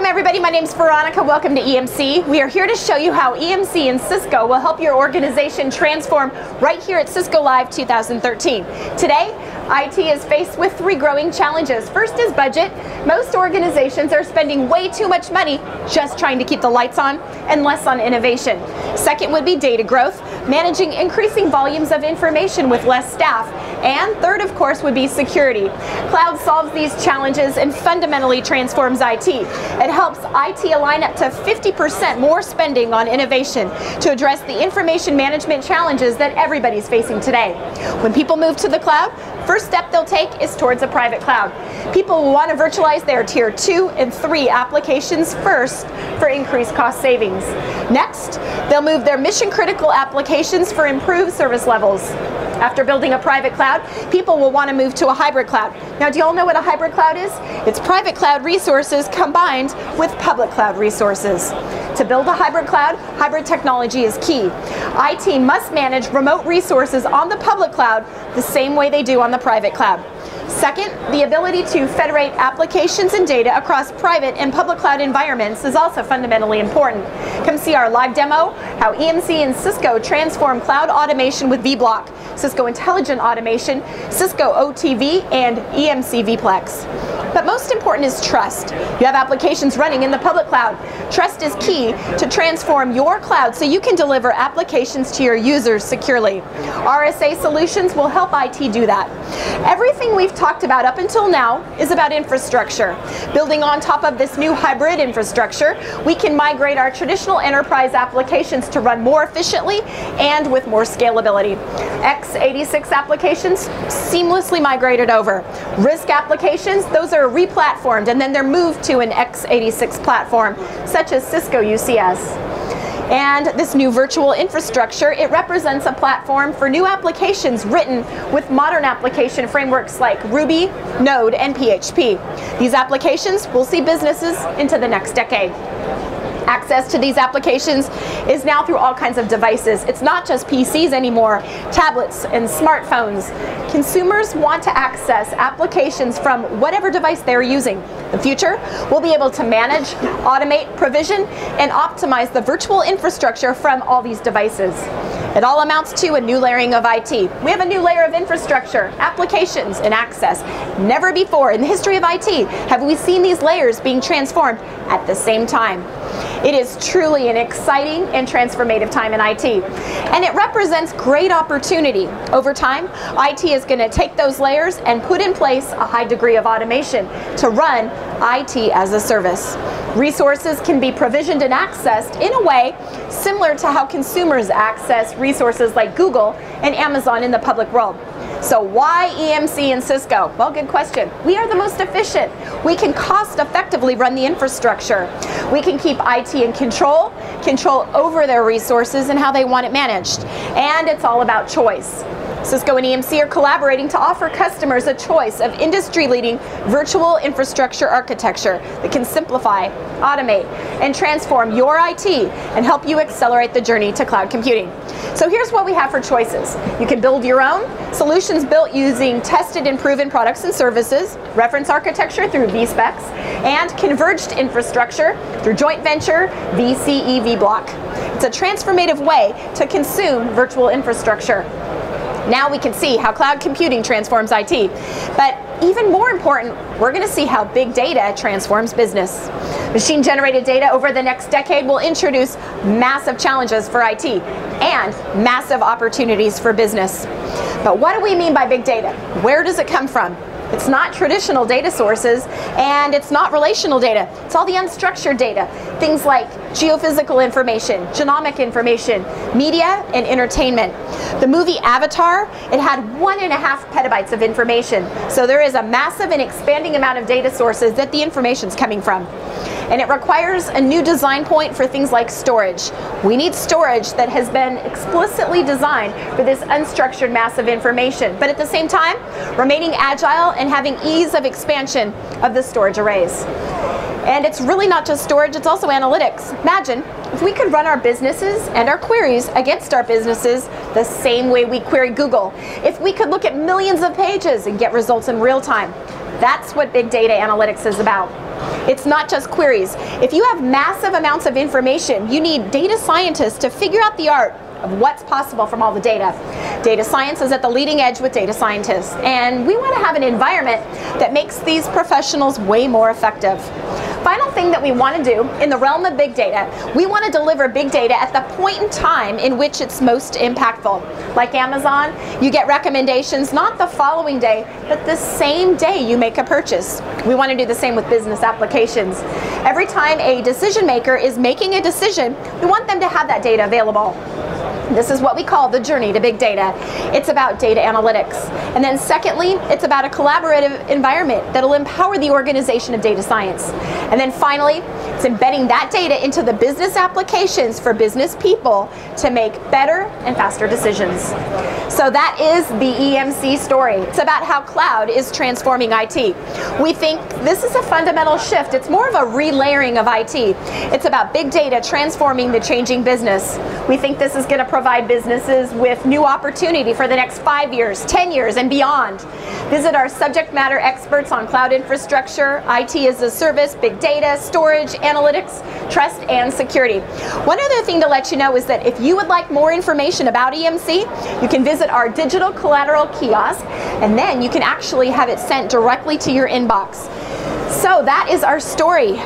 Welcome everybody, my name's Veronica, welcome to EMC. We are here to show you how EMC and Cisco will help your organization transform right here at Cisco Live 2013. Today, IT is faced with three growing challenges. First is budget. Most organizations are spending way too much money just trying to keep the lights on and less on innovation. Second would be data growth, managing increasing volumes of information with less staff. And third, of course, would be security. Cloud solves these challenges and fundamentally transforms IT. It helps IT align up to 50% more spending on innovation to address the information management challenges that everybody's facing today. When people move to the cloud, first step they'll take is towards a private cloud. People will want to virtualize their tier 2 and 3 applications first for increased cost savings. Next, they'll move their mission critical applications for improved service levels. After building a private cloud, people will want to move to a hybrid cloud. Now, do you all know what a hybrid cloud is? It's private cloud resources combined with public cloud resources. To build a hybrid cloud, hybrid technology is key. IT must manage remote resources on the public cloud the same way they do on the private cloud. Second, the ability to federate applications and data across private and public cloud environments is also fundamentally important. Come see our live demo, how EMC and Cisco transform cloud automation with vBlock, Cisco Intelligent Automation, Cisco OTV, and EMC vPlex. But most important is trust. You have applications running in the public cloud. Trust is key to transform your cloud so you can deliver applications to your users securely. RSA Solutions will help IT do that. Everything we've talked about up until now is about infrastructure. Building on top of this new hybrid infrastructure, we can migrate our traditional enterprise applications to run more efficiently and with more scalability. x86 applications seamlessly migrated over. Risk applications, those are replatformed and then they're moved to an x86 platform, such as Cisco UCS. And this new virtual infrastructure, it represents a platform for new applications written with modern application frameworks like Ruby, Node, and PHP. These applications will see businesses into the next decade. Access to these applications is now through all kinds of devices. It's not just PCs anymore, tablets and smartphones. Consumers want to access applications from whatever device they're using. The future, we'll be able to manage, automate, provision, and optimize the virtual infrastructure from all these devices. It all amounts to a new layering of IT. We have a new layer of infrastructure, applications, and access. Never before in the history of IT have we seen these layers being transformed at the same time. It is truly an exciting and transformative time in IT, and it represents great opportunity. Over time, IT is going to take those layers and put in place a high degree of automation to run IT as a service. Resources can be provisioned and accessed in a way similar to how consumers access resources like Google and Amazon in the public world. So why EMC and Cisco? Well, good question. We are the most efficient. We can cost effectively run the infrastructure. We can keep IT in control over their resources and how they want it managed. And it's all about choice. Cisco and EMC are collaborating to offer customers a choice of industry-leading virtual infrastructure architecture that can simplify, automate, and transform your IT and help you accelerate the journey to cloud computing. So here's what we have for choices. You can build your own, solutions built using tested and proven products and services, reference architecture through vSpecs, and converged infrastructure through joint venture VCE vBlock. It's a transformative way to consume virtual infrastructure. Now we can see how cloud computing transforms IT. But even more important, we're going to see how big data transforms business. Machine-generated data over the next decade will introduce massive challenges for IT and massive opportunities for business. But what do we mean by big data? Where does it come from? It's not traditional data sources, and it's not relational data. It's all the unstructured data. Things like geophysical information, genomic information, media, and entertainment. The movie Avatar, it had 1.5 petabytes of information. So there is a massive and expanding amount of data sources that the information's coming from. And it requires a new design point for things like storage. We need storage that has been explicitly designed for this unstructured massive information, but at the same time, remaining agile and having ease of expansion of the storage arrays. And it's really not just storage, it's also analytics. Imagine if we could run our businesses and our queries against our businesses the same way we query Google. If we could look at millions of pages and get results in real time. That's what big data analytics is about. It's not just queries. If you have massive amounts of information, you need data scientists to figure out the art of what's possible from all the data. Data science is at the leading edge with data scientists, and we want to have an environment that makes these professionals way more effective. Final thing that we want to do in the realm of big data, we want to deliver big data at the point in time in which it's most impactful. Like Amazon, you get recommendations not the following day, but the same day you make a purchase. We want to do the same with business applications. Every time a decision maker is making a decision, we want them to have that data available. This is what we call the journey to big data. It's about data analytics. And then secondly, it's about a collaborative environment that'll empower the organization of data science. And then finally, it's embedding that data into the business applications for business people to make better and faster decisions. So that is the EMC story. It's about how cloud is transforming IT. We think this is a fundamental shift. It's more of a relayering of IT. It's about big data transforming the changing business. We think this is going to provide businesses with new opportunity for the next 5 years, 10 years, and beyond. Visit our subject matter experts on cloud infrastructure, IT as a service, big data, storage, analytics, trust, and security. One other thing to let you know is that if you would like more information about EMC, you can visit our digital collateral kiosk, and then you can actually have it sent directly to your inbox. So that is our story.